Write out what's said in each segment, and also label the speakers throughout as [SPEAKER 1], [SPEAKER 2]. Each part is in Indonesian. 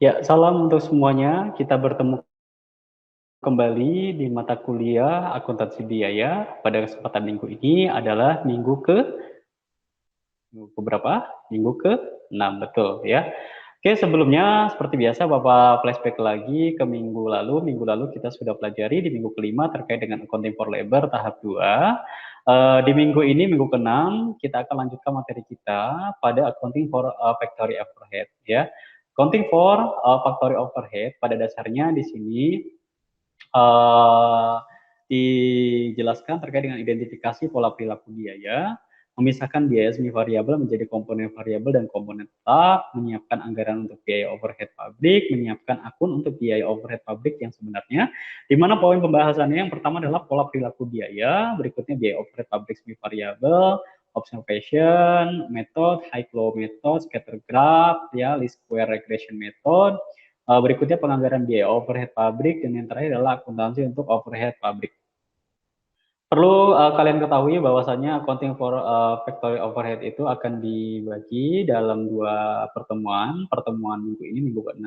[SPEAKER 1] Ya, salam untuk semuanya. Kita bertemu kembali di mata kuliah akuntansi biaya. Pada kesempatan minggu ini adalah minggu ke berapa? Minggu ke-6, betul ya. Oke, sebelumnya seperti biasa Bapak flashback lagi ke minggu lalu. Minggu lalu kita sudah pelajari di minggu kelima terkait dengan accounting for labor tahap 2. Di minggu ini, minggu ke-6, kita akan lanjutkan materi kita pada accounting for factory overhead ya. Accounting for factory overhead pada dasarnya di sini uh, dijelaskan terkait dengan identifikasi pola perilaku biaya, memisahkan biaya semi variabel menjadi komponen variabel dan komponen tetap, menyiapkan anggaran untuk biaya overhead pabrik, menyiapkan akun untuk biaya overhead pabrik yang sebenarnya, di mana poin pembahasannya yang pertama adalah pola perilaku biaya, berikutnya biaya overhead pabrik semi variabel, observation method, high flow method, scatter graph, ya, least square regression method. Berikutnya penganggaran biaya overhead pabrik, dan yang terakhir adalah akuntansi untuk overhead pabrik. Perlu kalian ketahui bahwasannya accounting for factory overhead itu akan dibagi dalam 2 pertemuan, pertemuan minggu ini, minggu ke-6,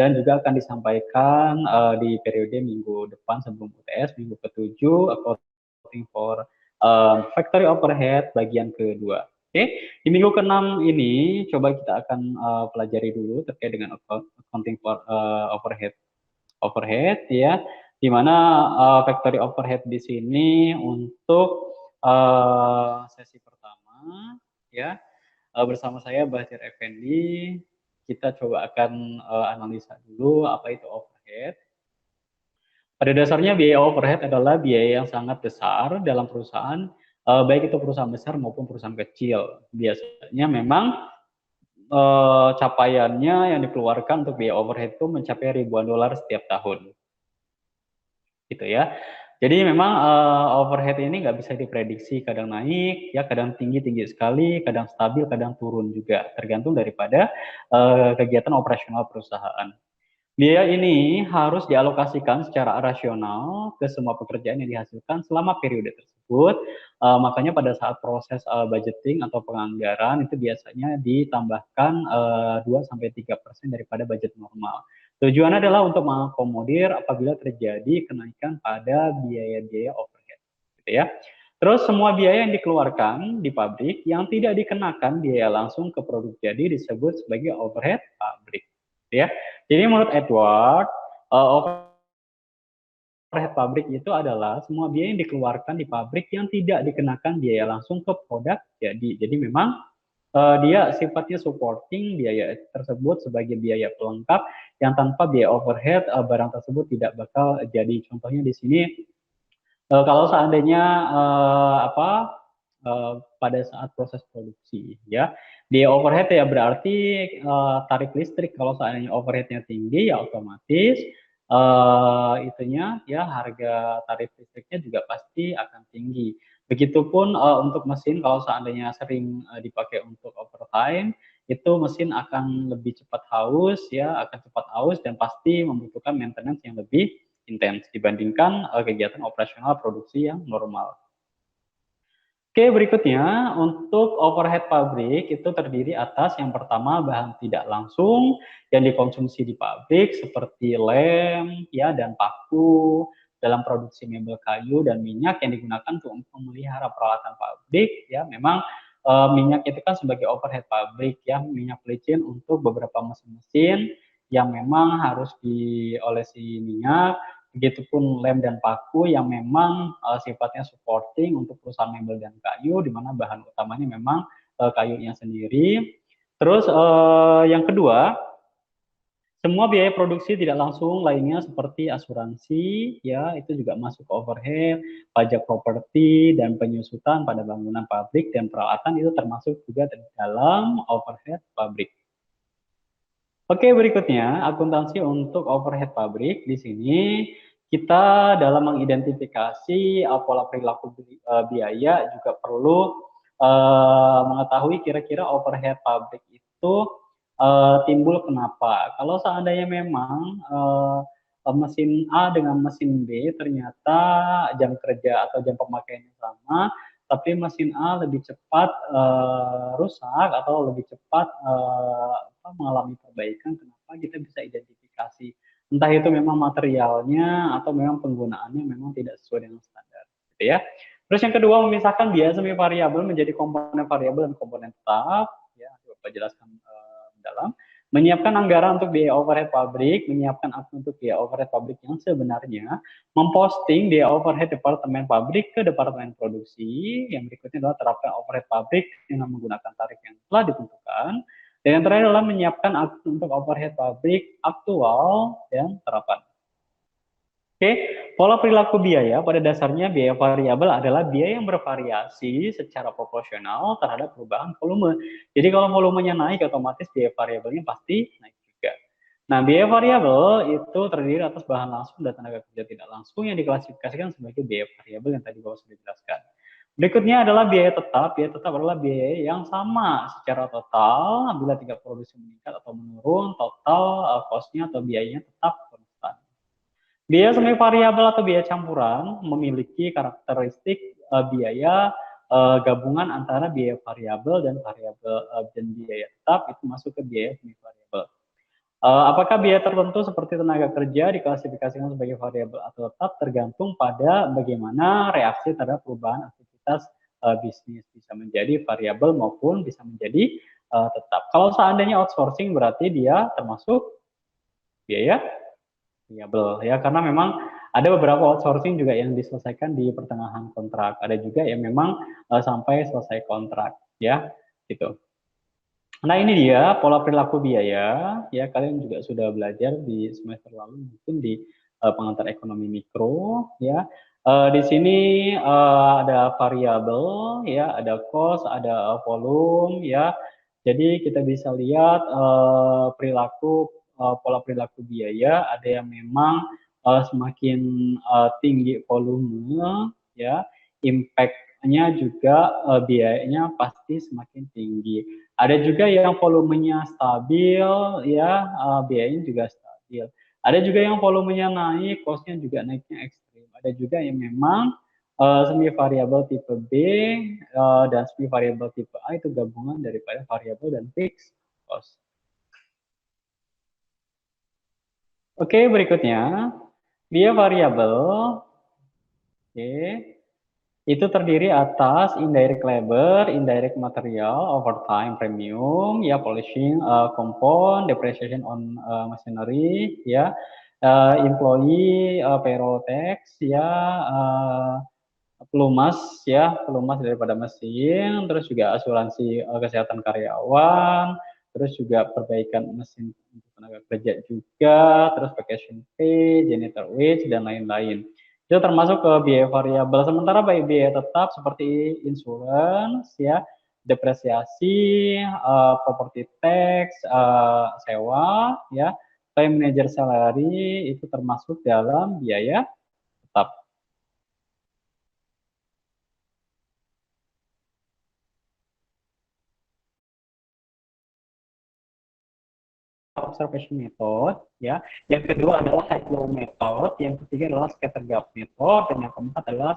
[SPEAKER 1] dan juga akan disampaikan di periode minggu depan sebelum UTS, minggu ke-7, accounting for factory overhead bagian kedua. Oke, di minggu ke-6 ini coba kita akan pelajari dulu terkait dengan accounting for overhead ya, di mana factory overhead di sini untuk sesi pertama ya, bersama saya Bahtir Effendi. Kita coba akan analisa dulu apa itu overhead. Pada dasarnya biaya overhead adalah biaya yang sangat besar dalam perusahaan, baik itu perusahaan besar maupun perusahaan kecil. Biasanya memang capaiannya yang dikeluarkan untuk biaya overhead itu mencapai ribuan dolar setiap tahun, gitu ya. Jadi memang overhead ini nggak bisa diprediksi, kadang naik, ya kadang tinggi sekali, kadang stabil, kadang turun juga, tergantung daripada kegiatan operasional perusahaan. Biaya ini harus dialokasikan secara rasional ke semua pekerjaan yang dihasilkan selama periode tersebut. Makanya pada saat proses budgeting atau penganggaran itu biasanya ditambahkan 2-3% daripada budget normal. Tujuannya adalah untuk mengakomodir apabila terjadi kenaikan pada biaya-biaya overhead, gitu ya. Terus semua biaya yang dikeluarkan di pabrik yang tidak dikenakan biaya langsung ke produk jadi disebut sebagai overhead pabrik, ya. Jadi menurut Edward, overhead pabrik itu adalah semua biaya yang dikeluarkan di pabrik yang tidak dikenakan biaya langsung ke produk jadi. Jadi memang dia sifatnya supporting, biaya tersebut sebagai biaya pelengkap yang tanpa biaya overhead barang tersebut tidak bakal jadi. Contohnya di sini kalau seandainya pada saat proses produksi ya, biaya overhead ya berarti tarif listrik. Kalau seandainya overheadnya tinggi ya otomatis itunya ya harga tarif listriknya juga pasti akan tinggi. Begitupun untuk mesin, kalau seandainya sering dipakai untuk overtime, itu mesin akan lebih cepat haus ya, akan cepat haus dan pasti membutuhkan maintenance yang lebih intens dibandingkan kegiatan operasional produksi yang normal. Oke, berikutnya untuk overhead pabrik itu terdiri atas yang pertama bahan tidak langsung yang dikonsumsi di pabrik seperti lem ya dan paku dalam produksi mebel kayu dan minyak yang digunakan untuk memelihara peralatan pabrik ya. Memang minyak itu kan sebagai overhead pabrik ya, minyak licin untuk beberapa mesin-mesin yang memang harus diolesi minyak. Begitupun lem dan paku yang memang sifatnya supporting untuk perusahaan mebel dan kayu, di mana bahan utamanya memang kayunya sendiri. Terus yang kedua, semua biaya produksi tidak langsung lainnya seperti asuransi, ya itu juga masuk ke overhead, pajak properti dan penyusutan pada bangunan pabrik dan peralatan itu termasuk juga dalam overhead pabrik. Oke, berikutnya akuntansi untuk overhead pabrik. Di sini kita dalam mengidentifikasi pola perilaku biaya juga perlu mengetahui kira-kira overhead pabrik itu timbul kenapa. Kalau seandainya memang mesin A dengan mesin B ternyata jam kerja atau jam pemakaiannya sama, tapi mesin A lebih cepat rusak atau lebih cepat mengalami perbaikan. Kenapa? apa, kita bisa identifikasi. Entah itu memang materialnya atau memang penggunaannya memang tidak sesuai dengan standar, gitu ya. Terus yang kedua, memisahkan biaya semi variabel menjadi komponen variabel dan komponen tetap. Ya, Bapak jelaskan dalam. Menyiapkan anggaran untuk biaya overhead pabrik, menyiapkan akun untuk biaya overhead pabrik yang sebenarnya, memposting biaya overhead departemen pabrik ke departemen produksi. Yang berikutnya adalah terapkan overhead pabrik dengan menggunakan tarif yang telah ditentukan. Dan yang terakhir adalah menyiapkan akun untuk overhead pabrik aktual dan terapan. Oke, pola perilaku biaya pada dasarnya biaya variabel adalah biaya yang bervariasi secara proporsional terhadap perubahan volume. Jadi kalau volumenya naik, otomatis biaya variabelnya pasti naik juga. Nah, biaya variabel itu terdiri atas bahan langsung dan tenaga kerja tidak langsung yang diklasifikasikan sebagai biaya variabel yang tadi Bapak sudah jelaskan. Berikutnya adalah biaya tetap. Biaya tetap adalah biaya yang sama secara total apabila tingkat produksi meningkat atau menurun, total cost-nya atau biayanya tetap konstan. Biaya semi variabel atau biaya campuran memiliki karakteristik biaya gabungan antara biaya variabel dan dan biaya tetap itu masuk ke biaya semi variabel. Apakah biaya tertentu seperti tenaga kerja diklasifikasikan sebagai variabel atau tetap tergantung pada bagaimana reaksi terhadap perubahan aktivitas bisnis, bisa menjadi variabel maupun bisa menjadi tetap. Kalau seandainya outsourcing berarti dia termasuk biaya variabel ya, karena memang ada beberapa outsourcing juga yang diselesaikan di pertengahan kontrak, ada juga yang memang sampai selesai kontrak ya, gitu. Nah, ini dia pola perilaku biaya ya, kalian juga sudah belajar di semester lalu mungkin di pengantar ekonomi mikro ya. Di sini ada variabel ya, ada cost, ada volume ya. Jadi kita bisa lihat perilaku pola perilaku biaya, ada yang memang semakin tinggi volume ya, impact-nya juga biayanya pasti semakin tinggi. Ada juga yang volumenya stabil ya, biayanya juga stabil. Ada juga yang volumenya naik, cost-nya juga naiknya ekstrim. Ada juga yang memang semi variabel tipe B dan semi variabel tipe A itu gabungan daripada variabel dan fixed cost. Oke, berikutnya biaya variabel. Oke. Itu terdiri atas indirect labor, indirect material, overtime premium, ya polishing, compound, depreciation on machinery, ya, employee, payroll tax, ya, pelumas, ya, pelumas daripada mesin, terus juga asuransi kesehatan karyawan, terus juga perbaikan mesin untuk tenaga kerja juga, terus vacation pay, janitor wage, dan lain-lain. Itu termasuk ke biaya variabel. Sementara biaya tetap seperti insurance, ya, depresiasi, property tax, sewa, ya, time manager salary itu termasuk dalam biaya tetap. Observation method, ya. Yang kedua adalah high flow method, yang ketiga adalah scattergraph method, dan yang keempat adalah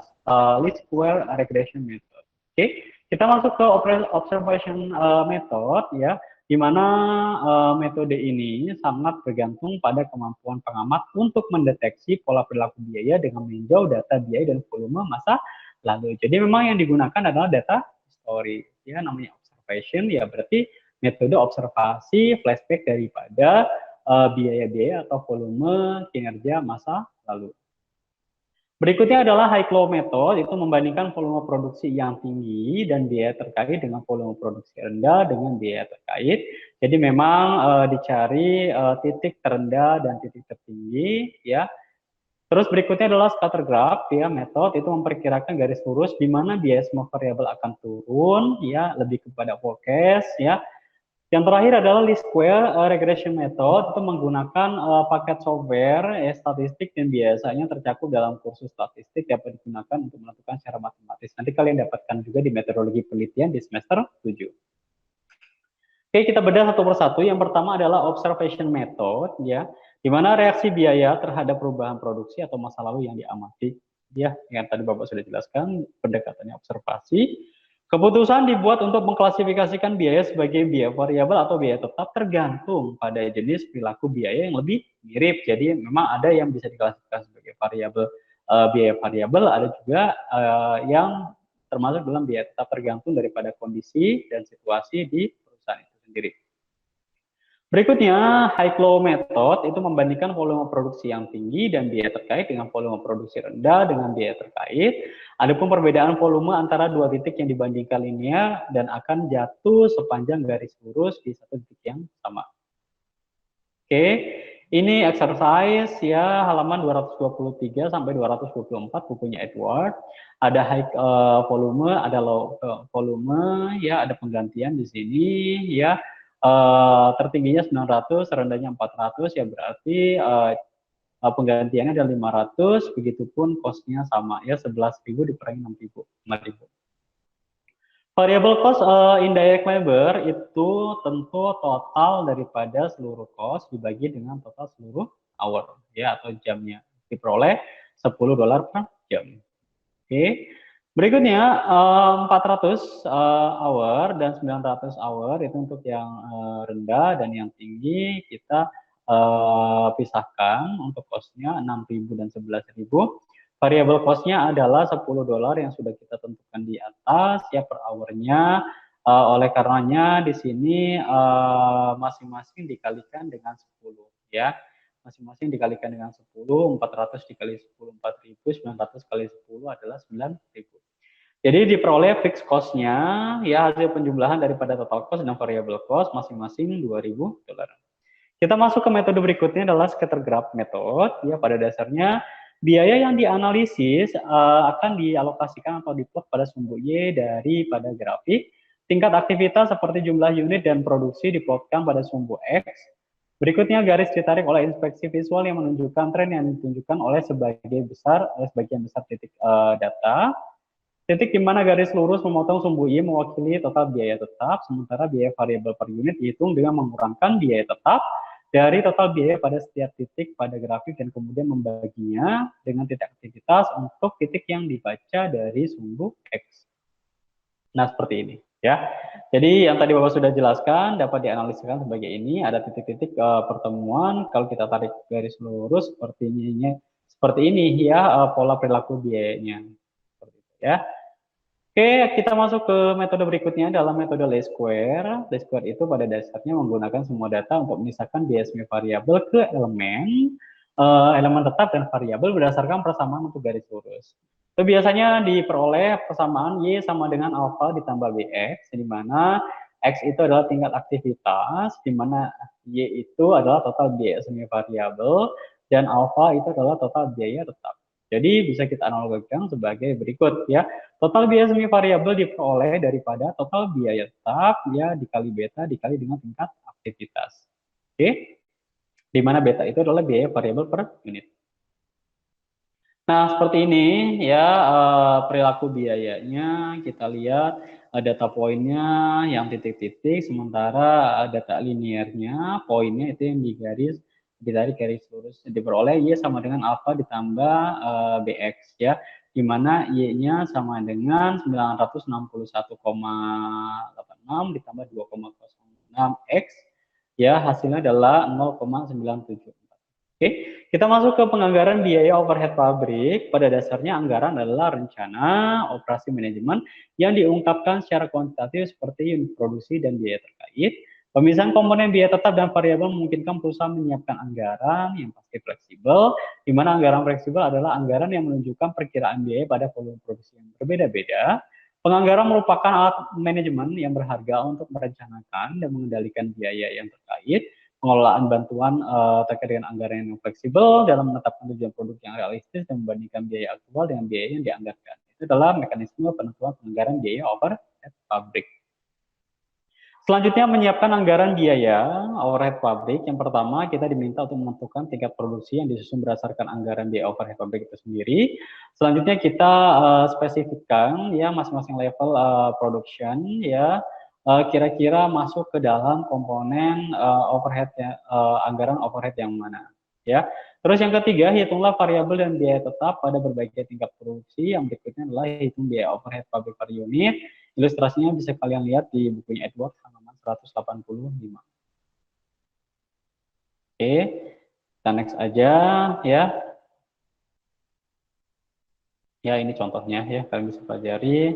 [SPEAKER 1] least square regression method. Oke, kita masuk ke observation method, ya, di mana metode ini sangat bergantung pada kemampuan pengamat untuk mendeteksi pola perilaku biaya dengan meninjau data biaya dan volume masa lalu. Jadi memang yang digunakan adalah data history, ya, namanya observation, ya berarti metode observasi flashback daripada biaya-biaya atau volume kinerja masa lalu. Berikutnya adalah high flow method, itu membandingkan volume produksi yang tinggi dan biaya terkait dengan volume produksi rendah dengan biaya terkait. Jadi memang dicari titik terendah dan titik tertinggi, ya. Terus berikutnya adalah scatter graph, ya, metode itu memperkirakan garis lurus di mana biaya semua variabel akan turun, ya, lebih kepada forecast, ya. Yang terakhir adalah least square regression method, itu menggunakan paket software statistik dan biasanya tercakup dalam kursus statistik dapat digunakan untuk menentukan secara matematis. Nanti kalian dapatkan juga di metodologi penelitian di semester 7. Oke, kita bedah satu persatu. Yang pertama adalah observation method, ya, di mana reaksi biaya terhadap perubahan produksi atau masa lalu yang diamati. Ya, yang tadi Bapak sudah jelaskan, pendekatannya observasi. Keputusan dibuat untuk mengklasifikasikan biaya sebagai biaya variabel atau biaya tetap tergantung pada jenis perilaku biaya yang lebih mirip. Jadi memang ada yang bisa diklasifikasi sebagai variabel, biaya variabel, ada juga yang termasuk dalam biaya tetap tergantung daripada kondisi dan situasi di perusahaan itu sendiri. Berikutnya, high flow method itu membandingkan volume produksi yang tinggi dan biaya terkait dengan volume produksi rendah dengan biaya terkait. Adapun perbedaan volume antara dua titik yang dibandingkan linear dan akan jatuh sepanjang garis lurus di satu titik yang sama. Oke, ini exercise ya halaman 223 sampai 224 bukunya Edward. Ada high volume, ada low volume, ya ada penggantian di sini ya. Tertingginya 900, rendahnya 400, ya berarti penggantiannya ada 500, begitupun cost-nya sama ya 11.000 dikurangi 6.000, 5.000. Variable cost indirect labor itu tentu total daripada seluruh cost dibagi dengan total seluruh hour ya atau jamnya, diperoleh $10 per jam. Oke. Berikutnya 400 hour dan 900 hour itu untuk yang rendah, dan yang tinggi kita pisahkan untuk cost-nya 6.000 dan 11.000. Variable cost-nya adalah $10 yang sudah kita tentukan di atas ya per hour-nya. Oleh karenanya di sini masing-masing dikalikan dengan 10 ya. Masing-masing dikalikan dengan 10, 400 dikali 10, 4.000, 900 kali 10 adalah 9.000. Jadi diperoleh fixed cost-nya, ya hasil penjumlahan daripada total cost dan variable cost masing-masing $2.000. Kita masuk ke metode berikutnya adalah scatter graph method. Ya, pada dasarnya biaya yang dianalisis akan dialokasikan atau diplot pada sumbu Y daripada grafik. Tingkat aktivitas seperti jumlah unit dan produksi diplotkan pada sumbu X. Berikutnya garis ditarik oleh inspeksi visual yang menunjukkan tren yang ditunjukkan oleh sebagian besar titik data. Titik di mana garis lurus memotong sumbu Y mewakili total biaya tetap, sementara biaya variabel per unit dihitung dengan mengurangkan biaya tetap dari total biaya pada setiap titik pada grafik dan kemudian membaginya dengan titik aktivitas untuk titik yang dibaca dari sumbu X. Nah, seperti ini ya. Jadi yang tadi Bapak sudah jelaskan dapat dianalisikan sebagai ini, ada titik-titik pertemuan. Kalau kita tarik garis lurus seperti ini ya pola perilaku biayanya. Seperti itu ya. Oke, kita masuk ke metode berikutnya dalam metode least square. Least square itu pada dasarnya menggunakan semua data untuk memisahkan biaya semi variabel ke elemen tetap dan variabel berdasarkan persamaan untuk garis lurus. Itu biasanya diperoleh persamaan Y sama dengan alpha ditambah BX, di mana X itu adalah tingkat aktivitas, di mana Y itu adalah total biaya semi variabel, dan alpha itu adalah total biaya tetap. Jadi bisa kita analogikan sebagai berikut ya. Total biaya semi variabel diperoleh daripada total biaya tetap ya dikali beta dikali dengan tingkat aktivitas. Oke. Di mana beta itu adalah biaya variabel per unit. Nah, seperti ini ya perilaku biayanya kita lihat data poinnya yang titik-titik, sementara data linearnya poinnya itu yang ditarik garis lurus diperoleh Y sama dengan alpha ditambah BX ya, di mana Y-nya sama dengan 961,86 ditambah 2,06 X ya, hasilnya adalah 0,974. Oke, kita masuk ke penganggaran biaya overhead pabrik. Pada dasarnya anggaran adalah rencana operasi manajemen yang diungkapkan secara kuantitatif seperti unit produksi dan biaya terkait. Pemisahan komponen biaya tetap dan variabel memungkinkan perusahaan menyiapkan anggaran yang pasti fleksibel, di mana anggaran fleksibel adalah anggaran yang menunjukkan perkiraan biaya pada volume produksi yang berbeda-beda. Penganggaran merupakan alat manajemen yang berharga untuk merencanakan dan mengendalikan biaya yang terkait. Pengelolaan bantuan terkait dengan anggaran yang fleksibel dalam menetapkan tujuan produk yang realistis dan membandingkan biaya aktual dengan biaya yang dianggarkan. Itu adalah mekanisme penentuan penganggaran biaya overhead pabrik. Selanjutnya menyiapkan anggaran biaya overhead pabrik. Yang pertama kita diminta untuk menentukan tingkat produksi yang disusun berdasarkan anggaran biaya overhead pabrik itu sendiri. Selanjutnya kita spesifikkan ya masing-masing level production ya kira-kira masuk ke dalam komponen overhead anggaran overhead yang mana ya. Terus yang ketiga, hitunglah variabel dan biaya tetap pada berbagai tingkat produksi. Yang berikutnya adalah hitung biaya overhead pabrik per unit. Ilustrasinya bisa kalian lihat di bukunya Edward halaman 185. Oke, kita next aja ya. Ya, ini contohnya ya, kalian bisa pelajari.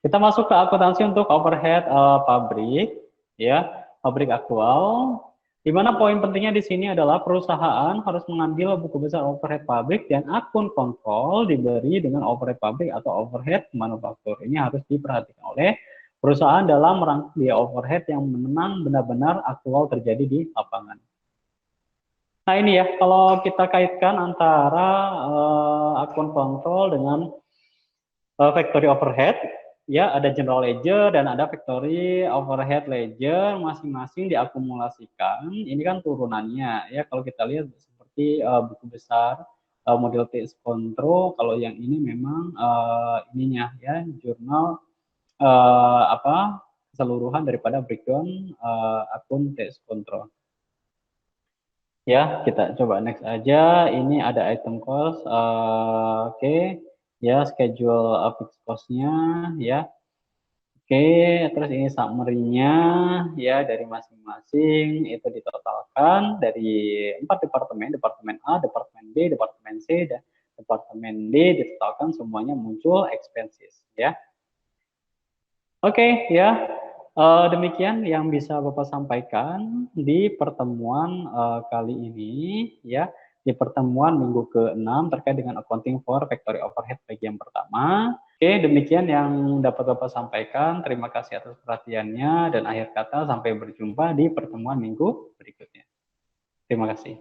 [SPEAKER 1] Kita masuk ke akuntansi untuk overhead pabrik, ya, pabrik aktual. Di mana poin pentingnya di sini adalah perusahaan harus mengambil buku besar overhead pabrik dan akun kontrol diberi dengan overhead pabrik atau overhead manufaktur. Ini harus diperhatikan oleh perusahaan dalam rangka biaya overhead yang memang benar-benar aktual terjadi di lapangan. Nah ini ya, kalau kita kaitkan antara akun kontrol dengan factory overhead, ya ada general ledger dan ada factory overhead ledger, masing-masing diakumulasikan. Ini kan turunannya ya, kalau kita lihat seperti buku besar model TS Control, kalau yang ini memang ininya ya, jurnal apa keseluruhan daripada breakdown akun TS Control. Ya, kita coba next aja. Ini ada item cost, oke. Ya, schedule fixed cost-nya, ya. Oke, terus ini summary-nya, ya, dari masing-masing itu ditotalkan dari 4 departemen, departemen A, departemen B, departemen C, dan departemen D, ditotalkan semuanya muncul expenses, ya. Oke, ya. Demikian yang bisa Bapak sampaikan di pertemuan kali ini, ya, di pertemuan minggu ke-6 terkait dengan accounting for factory overhead bagian pertama. Oke, demikian yang dapat Bapak sampaikan. Terima kasih atas perhatiannya dan akhir kata sampai berjumpa di pertemuan minggu berikutnya. Terima kasih.